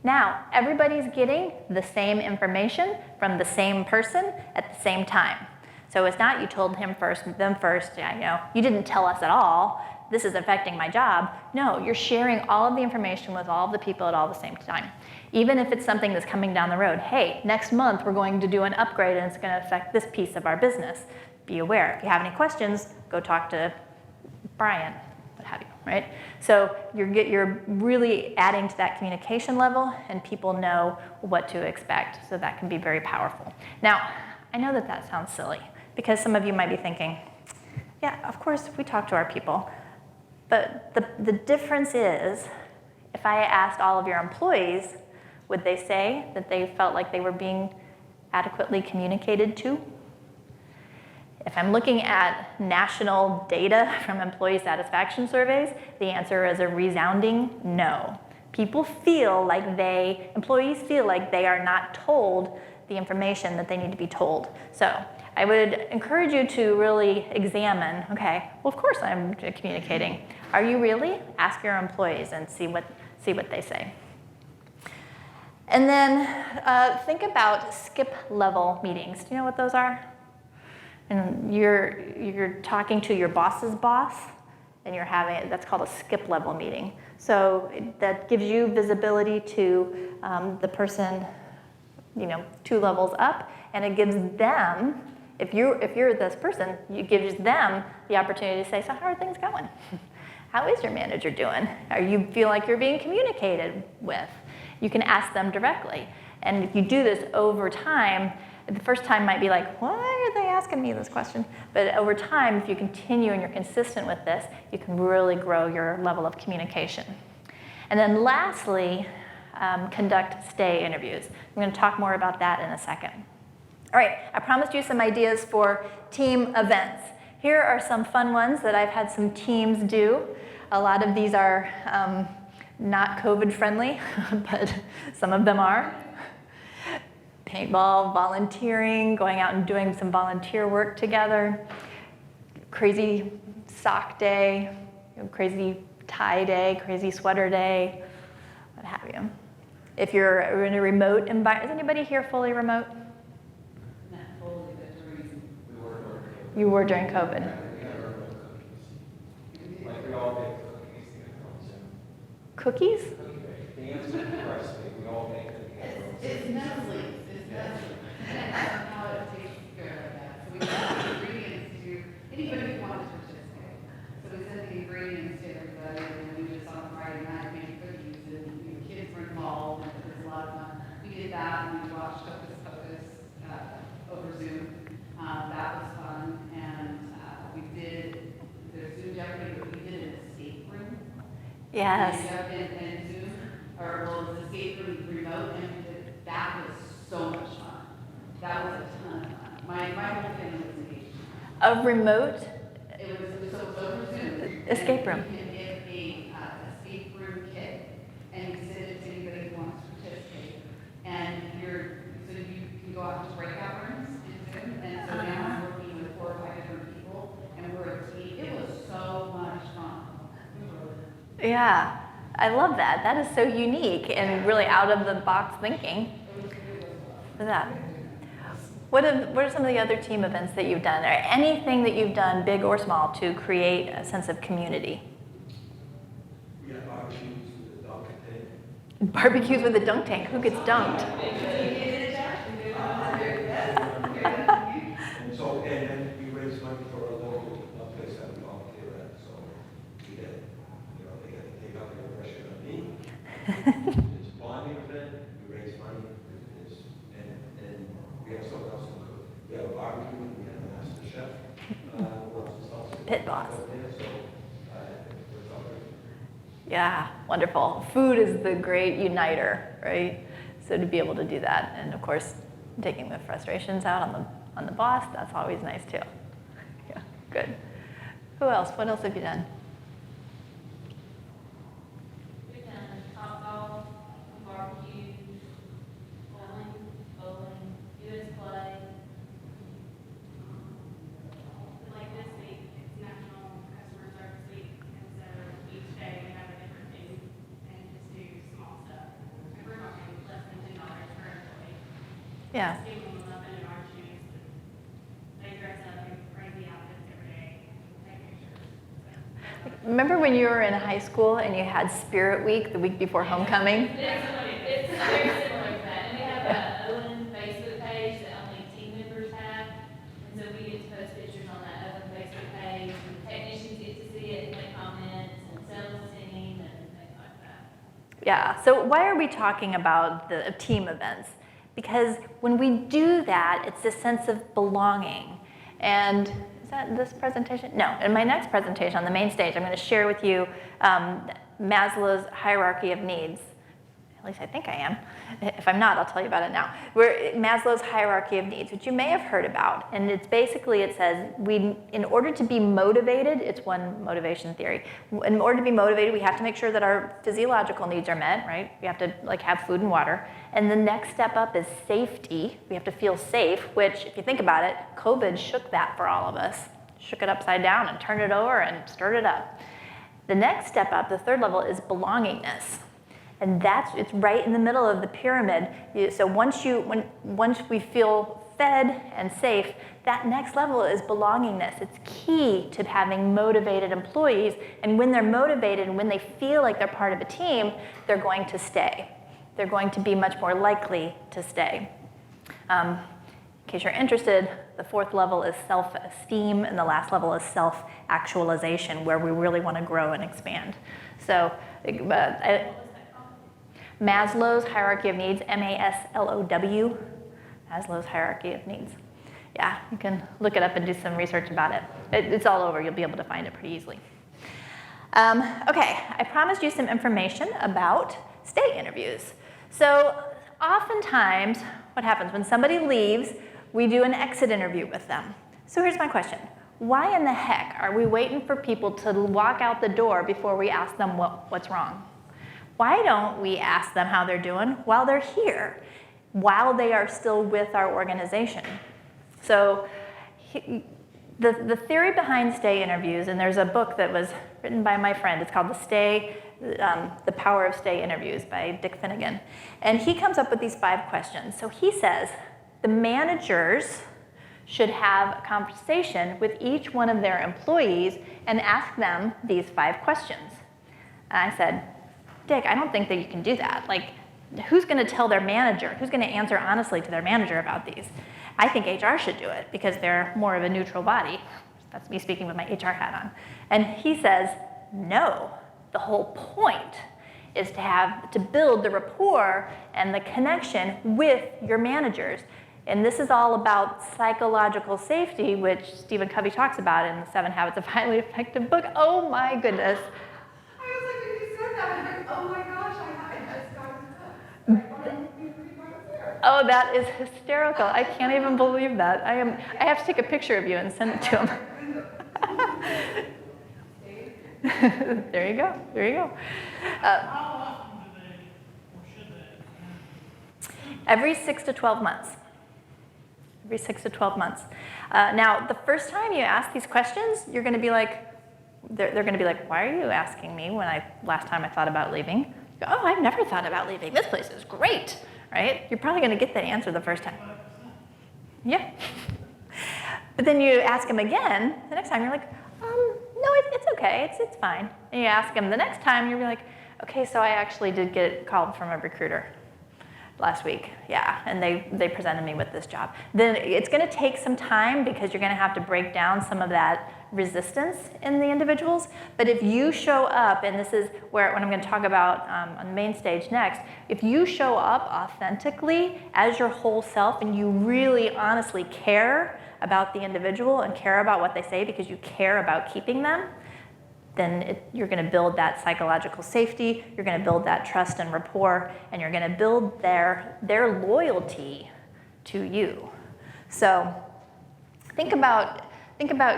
now everybody's getting the same information from the same person at the same time. So it's not you told them first, you didn't tell us at all. this is affecting my job. No, you're sharing all of the information with all of the people at all the same time. Even if it's something that's coming down the road. Hey, next month we're going to do an upgrade and it's going to affect this piece of our business. Be aware. If you have any questions, go talk to Brian, what have you, right? So you're really adding to that communication level, and people know what to expect, so that can be very powerful. Now, I know that sounds silly, because some of you might be thinking, yeah, of course we talk to our people, but the difference is, if I asked all of your employees, would they say that they felt like they were being adequately communicated to? If I'm looking at national data from employee satisfaction surveys, the answer is a resounding no. Employees feel like they are not told the information that they need to be told. So I would encourage you to really examine, okay, well, of course I'm communicating. Are you really? Ask your employees and see what they say. And then think about skip level meetings. Do you know what those are? And you're talking to your boss's boss, and that's called a skip level meeting. So that gives you visibility to the person, 2 levels up, and it gives them, if you're this person, it gives them the opportunity to say, so how are things going? How is your manager doing? You feel like you're being communicated with? You can ask them directly. And if you do this over time, the first time might be like, why are they asking me this question? But over time, if you continue and you're consistent with this, you can really grow your level of communication. And then lastly, conduct stay interviews. I'm going to talk more about that in a second. All right, I promised you some ideas for team events. Here are some fun ones that I've had some teams do. A lot of these are not COVID friendly, but some of them are. Paintball, volunteering, going out and doing some volunteer work together, crazy sock day, crazy tie day, crazy sweater day, what have you. If you're in a remote environment, is anybody here fully remote? Not fully, but You were during COVID. Like we all bake cookies together on Zoom. Cookies? The answer to the recipe, we all bake cookies. it's Nestle. That's how it takes care of that. So we sent the ingredients to anybody who wanted to participate. So we sent the ingredients to everybody, and then we just on Friday night made cookies, and kids were involved, and it was a lot of fun. We did that, and we watched Hocus Pocus over Zoom. That was fun, and we did the Zoom Jeopardy, but we did an escape room. Yes. And Zoom, or well, it was escape room remote, and that was so much fun. That was a ton of fun. My whole family was engaged. A remote It was over Zoom. escape room. You can get a escape room kit, and you send it to anybody who wants to participate. And so you can go out to breakout rooms in Zoom, and so now I'm working with 4 or 5 different people, and we're a team. It was so much fun. Yeah, I love that. That is so unique and really out of the box thinking. For that. What are some of the other team events that you've done, or anything that you've done, big or small, to create a sense of community? We had barbecues with a dunk tank. Barbecues with a dunk tank. Who gets dunked? And so, and then we raised money for a local place that we volunteer at, so we get, they get to take out their pressure on me. It's a bonding event, we raise money, and we have someone else who cook. We have a barbecue, we have a master chef, what else is also- Pit boss. So, it's all good. Yeah, wonderful. Food is the great uniter, right? So to be able to do that, and of course, taking the frustrations out on the boss, that's always nice too. Yeah, good. Who else? What else have you done? We've done hot dog, barbecue, bowling, US play. Like this week, it's National Customer Service Week, and so each day we have a different thing and just do small stuff. And we're talking less than $2 per employee. Yeah. Just giving them up in our shoes. They dress up in crazy outfits every day, take pictures. So, Remember when you were in high school and you had Spirit Week the week before homecoming? It's very similar to that. And we have a Owen Facebook page that only team members have. And so we get to post pictures on that Owen Facebook page. And technicians get to see it and make comments and sales team and things like that. Yeah, so why are we talking about the team events? Because when we do that, it's a sense of belonging. And is that this presentation? No, in my next presentation on the main stage, I'm going to share with you Maslow's hierarchy of needs. At least I think I am. If I'm not, I'll tell you about it now. We're Maslow's hierarchy of needs, which you may have heard about. And it's basically, it says, in order to be motivated, it's one motivation theory. In order to be motivated, we have to make sure that our physiological needs are met, right? We have to have food and water. And the next step up is safety. We have to feel safe, which, if you think about it, COVID shook that for all of us. Shook it upside down and turned it over and stirred it up. The next step up, the third level, is belongingness. And it's right in the middle of the pyramid. So once we feel fed and safe, that next level is belongingness. It's key to having motivated employees. And when they're motivated and when they feel like they're part of a team, they're going to stay. They're going to be much more likely to stay. In case you're interested, the fourth level is self-esteem, and the last level is self-actualization, where we really want to grow and expand. So Maslow's hierarchy of needs, MASLOW, Maslow's hierarchy of needs. Yeah, you can look it up and do some research about it. It's all over. You'll be able to find it pretty easily. Okay, I promised you some information about stay interviews. So oftentimes, what happens when somebody leaves, we do an exit interview with them. So here's my question. Why in the heck are we waiting for people to walk out the door before we ask them what's wrong? Why don't we ask them how they're doing while they're here, while they are still with our organization? So the theory behind stay interviews, and there's a book that was written by my friend, it's called The Power of Stay Interviews by Dick Finnegan. And he comes up with these 5 questions. So he says the managers should have a conversation with each one of their employees and ask them these 5 questions. And I said, Dick, I don't think that you can do that. Like, who's going to tell their manager? Who's going to answer honestly to their manager about these? I think HR should do it because they're more of a neutral body. That's me speaking with my HR hat on. And he says, no. The whole point is to build the rapport and the connection with your managers. And this is all about psychological safety, which Stephen Covey talks about in the 7 Habits of Highly Effective book. Oh my goodness. I was like, when you said that, I'm like, oh my gosh, I just got it. Oh, that is hysterical. I can't even believe that. I have to take a picture of you and send it to him. There you go. There you go. How often do they, or should they? Every 6 to 12 months. Every 6 to 12 months. Now, the first time you ask these questions, you're going to be like, they're going to be like, why are you asking me when last time I thought about leaving? You go, oh, I've never thought about leaving. This place is great, right? You're probably going to get that answer the first time. Yeah. But then you ask them again, the next time you're like, no, it's okay, it's fine. And you ask them the next time, you're like, okay, so I actually did get called from a recruiter last week, yeah, and they presented me with this job. Then it's going to take some time because you're going to have to break down some of that resistance in the individuals. But if you show up, and this is what I'm going to talk about on the main stage next, if you show up authentically as your whole self and you really honestly care about the individual and care about what they say because you care about keeping them, then you're going to build that psychological safety, you're going to build that trust and rapport, and you're going to build their loyalty to you. So think about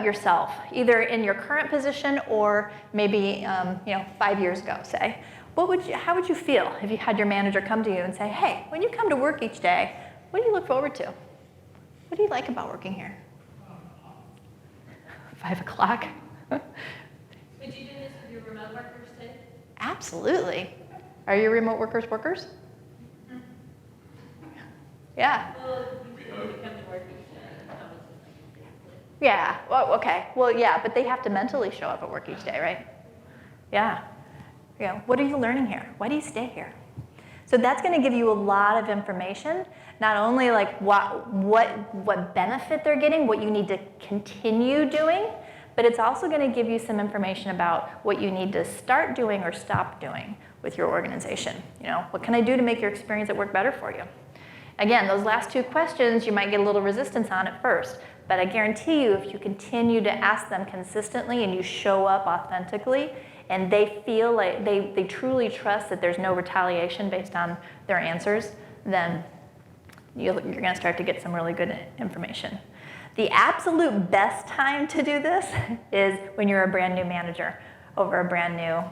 yourself, either in your current position or maybe 5 years ago, say. How would you feel if you had your manager come to you and say, hey, when you come to work each day, what do you look forward to? What do you like about working here? 5 o'clock? Would you do this with your remote workers too? Absolutely. Are your remote workers? Yeah. Well, you come to work each day. Yeah, well, okay. Well, yeah, but they have to mentally show up at work each day, right? Yeah. Yeah. What are you learning here? Why do you stay here? So that's going to give you a lot of information, not only like what benefit they're getting, what you need to continue doing, but it's also going to give you some information about what you need to start doing or stop doing with your organization. You know, what can I do to make your experience at work better for you? Again, those last two questions, you might get a little resistance on at first, but I guarantee you if you continue to ask them consistently and you show up authentically, and they feel like they truly trust that there's no retaliation based on their answers, then you're going to start to get some really good information. The absolute best time to do this is when you're a brand new manager over a brand new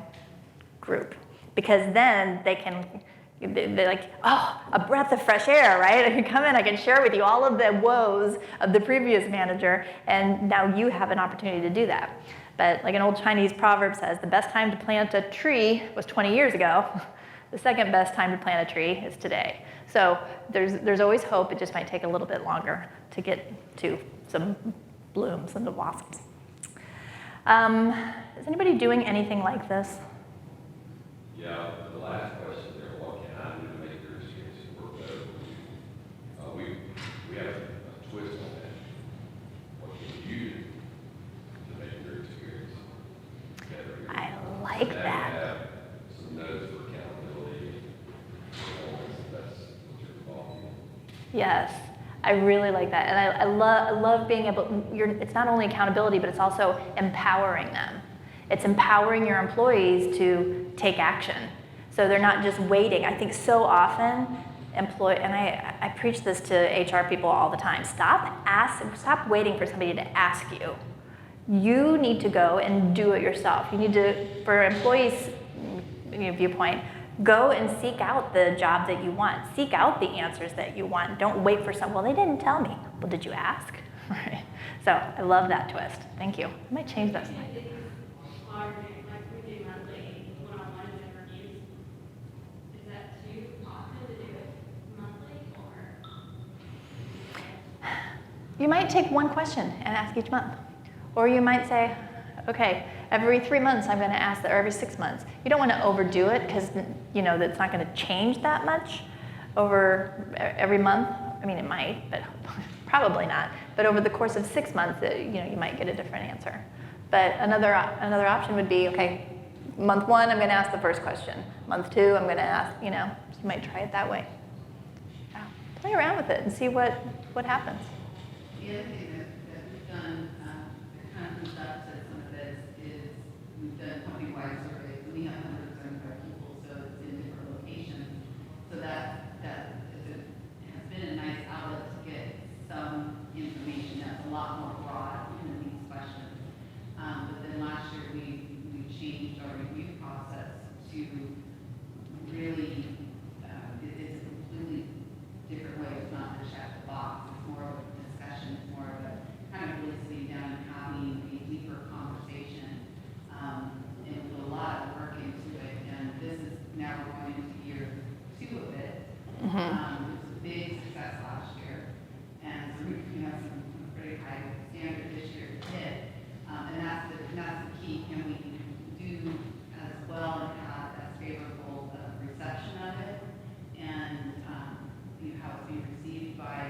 group, because then they're like, oh, a breath of fresh air, right? I can come in, I can share with you all of the woes of the previous manager, and now you have an opportunity to do that. But like an old Chinese proverb says, the best time to plant a tree was 20 years ago. The second best time to plant a tree is today. So there's always hope. It just might take a little bit longer to get to some blooms and the blossoms. Is anybody doing anything like this? Yeah, the last question there, what can I do to make your experience work better for you? We have a twist on that. What can you do to make your experience better? I like Now that. you have some notes for accountability, performance, that's what you're involved in. Yes, I really like that. And I love being able, it's not only accountability, but it's also empowering them. It's empowering your employees to take action. So they're not just waiting. I think so often, and I preach this to HR people all the time, stop waiting for somebody to ask you. You need to go and do it yourself. You need to, for employees' viewpoint, go and seek out the job that you want. Seek out the answers that you want. Don't wait for well, they didn't tell me. Well, did you ask? Right. So I love that twist. Thank you. I might change that slide. Like we do monthly one-on-one interviews. Is that too often to do it monthly, or? You might take one question and ask each month. Or you might say, okay, every 3 months I'm going to ask that, or every 6 months. You don't want to overdo it because that's not going to change that much over every month. I mean, it might, but probably not. But over the course of 6 months, you might get a different answer. But another option would be, okay, month 1, I'm going to ask the first question. Month 2, I'm going to ask, so you might try it that way. Yeah. Play around with it and see what happens. The other thing that we've done, that kind of comes up to some of this, is we've done company-wide surveys. We have 175 people, so it's in different locations. So that has been a nice outlet to get some information that's a lot more broad in these questions. But then last year we changed our review process to really, it's a completely different way. It's not to check the box. It's more of a discussion. It's more of a kind of really sitting down and having a deeper conversation. And we put a lot of work into it. And this is now we're going into year 2 of it. It was a big success last year. And so we have some pretty high standard this year to hit. And that's the key. Can we do as well and have as favorable reception of it, and how it's being received by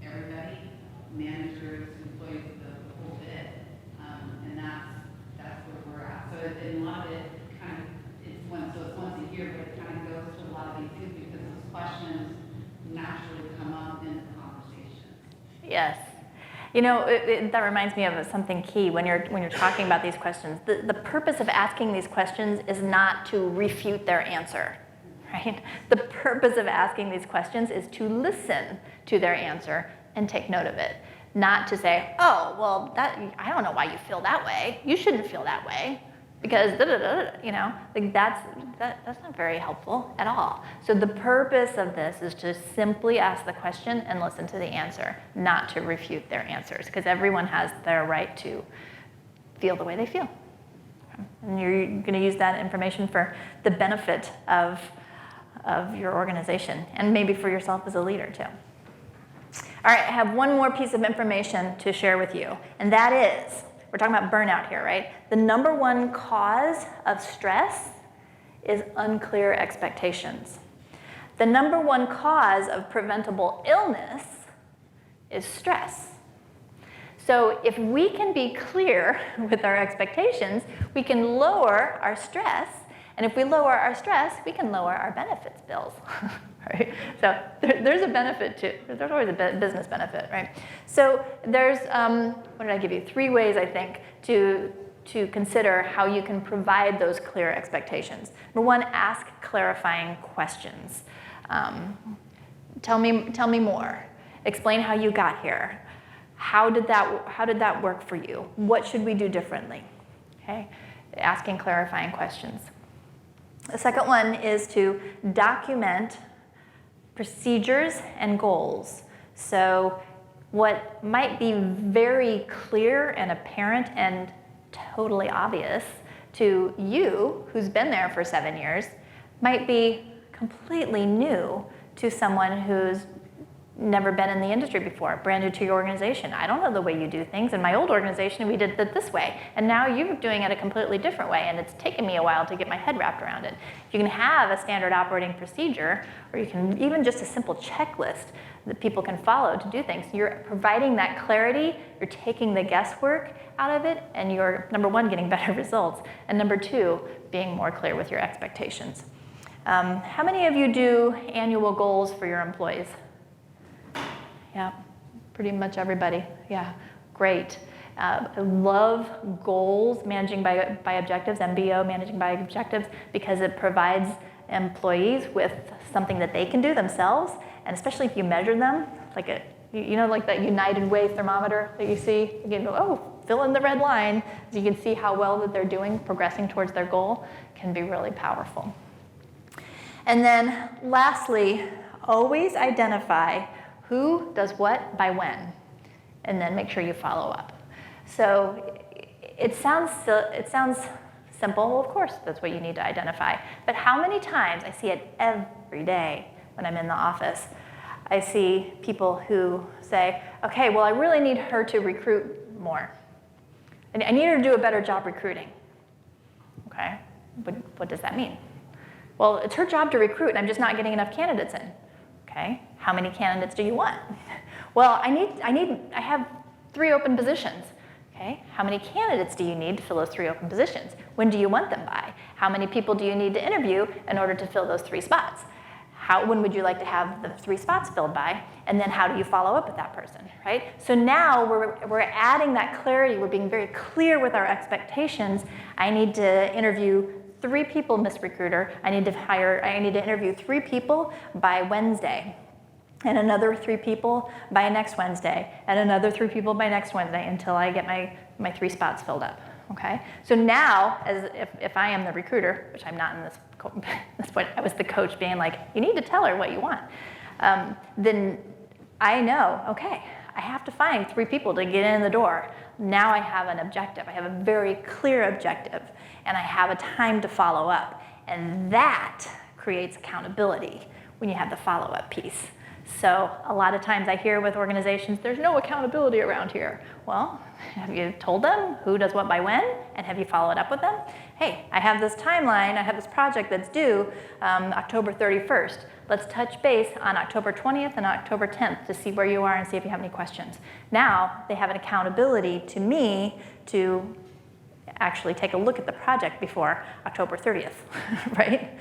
everybody, managers, employees, the whole bit, and that's where we're at. So a lot of it kind of it's once a year, but it kind of goes to a lot of these things because those questions naturally come up in the conversations. Yes. That reminds me of something key when you're talking about these questions. The purpose of asking these questions is not to refute their answer, right? The purpose of asking these questions is to listen to their answer and take note of it. Not to say, oh, well, I don't know why you feel that way. You shouldn't feel that way because that's not very helpful at all. So the purpose of this is to simply ask the question and listen to the answer, not to refute their answers, because everyone has their right to feel the way they feel. And you're going to use that information for the benefit of your organization and maybe for yourself as a leader too. All right, I have one more piece of information to share with you, and that is, we're talking about burnout here, right? The number one cause of stress is unclear expectations. The number one cause of preventable illness is stress. So if we can be clear with our expectations, we can lower our stress, and if we lower our stress, we can lower our benefits bills, right? So there's a benefit there's always a business benefit, right? So there's, what did I give you? 3 ways, I think, to consider how you can provide those clear expectations. Number 1, ask clarifying questions. Tell me more. Explain how you got here. How did that work for you? What should we do differently? Okay, asking clarifying questions. The second one is to document procedures and goals. So what might be very clear and apparent and totally obvious to you, who's been there for 7 years, might be completely new to someone who's never been in the industry before, brand new to your organization. I don't know the way you do things. In my old organization, we did it this way, and now you're doing it a completely different way, and it's taken me a while to get my head wrapped around it. You can have a standard operating procedure, or you can even just a simple checklist that people can follow to do things. You're providing that clarity, you're taking the guesswork out of it, and you're, number 1, getting better results, and number 2, being more clear with your expectations. How many of you do annual goals for your employees? Yeah, pretty much everybody. Yeah, great. I love goals, managing by objectives, MBO, managing by objectives, because it provides employees with something that they can do themselves, and especially if you measure them, like like that United Way thermometer that you see, you can go, oh, fill in the red line, so you can see how well that they're doing, progressing towards their goal, can be really powerful. And then lastly, always identify who does what by when, and then make sure you follow up. So it sounds simple. Well, of course, that's what you need to identify. But how many times, I see it every day when I'm in the office, I see people who say, okay, well, I really need her to recruit more. I need her to do a better job recruiting. Okay, what does that mean? Well, it's her job to recruit, and I'm just not getting enough candidates in. Okay, how many candidates do you want? Well, I have 3 open positions. Okay, how many candidates do you need to fill those 3 open positions? When do you want them by? How many people do you need to interview in order to fill those 3 spots? When would you like to have the 3 spots filled by? And then how do you follow up with that person, right? So now we're adding that clarity. We're being very clear with our expectations. I need to interview 3 people, Miss Recruiter. I need to interview 3 people by Wednesday, and another 3 people by next Wednesday, and another 3 people by next Wednesday until I get my 3 spots filled up, okay? So now, as if I am the recruiter, which I'm not in this point, I was the coach being like, you need to tell her what you want. Then I know, okay, I have to find 3 people to get in the door. Now I have an objective. I have a very clear objective, and I have a time to follow up. And that creates accountability when you have the follow-up piece. So a lot of times I hear with organizations, there's no accountability around here. Well, have you told them who does what by when? And have you followed up with them? Hey, I have this timeline, I have this project that's due October 31st. Let's touch base on October 20th and October 10th to see where you are and see if you have any questions. Now they have an accountability to me to actually take a look at the project before October 30th, right?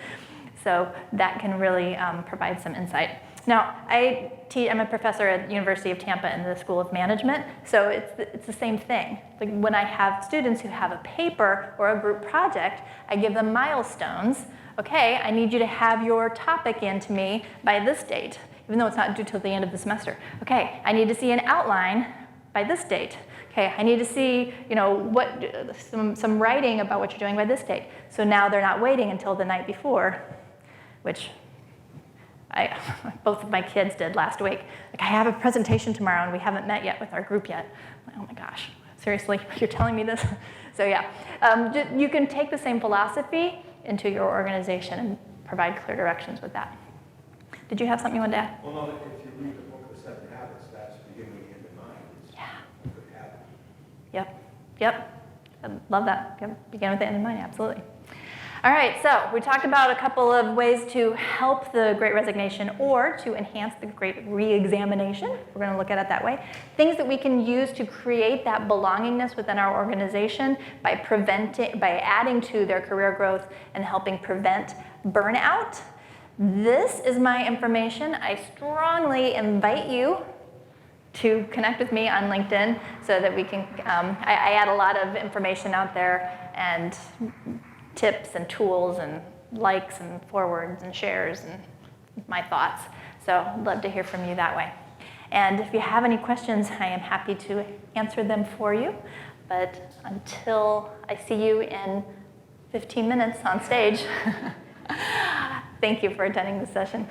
So that can really provide some insight. Now, I'm a professor at the University of Tampa in the School of Management, so it's the same thing. Like when I have students who have a paper or a group project, I give them milestones. Okay, I need you to have your topic in to me by this date, even though it's not due till the end of the semester. Okay, I need to see an outline by this date. Okay, I need to see, some writing about what you're doing by this date. So now they're not waiting until the night before, which both of my kids did last week. Like, I have a presentation tomorrow and we haven't met yet with our group yet. I'm like, oh my gosh, seriously, you're telling me this? So yeah, you can take the same philosophy into your organization and provide clear directions with that. Did you have something you wanted to add? Well, no, if you read the book, The 7 Habits, that's Yep, I love that. Yep. Begin with the end in mind, absolutely. All right, so we talked about a couple of ways to help the Great Resignation or to enhance the Great Reexamination. We're going to look at it that way. Things that we can use to create that belongingness within our organization by adding to their career growth and helping prevent burnout. This is my information. I strongly invite you to connect with me on LinkedIn so that we can, I add a lot of information out there and tips and tools and likes and forwards and shares and my thoughts. So I'd love to hear from you that way. And if you have any questions, I am happy to answer them for you. But until I see you in 15 minutes on stage, thank you for attending this session.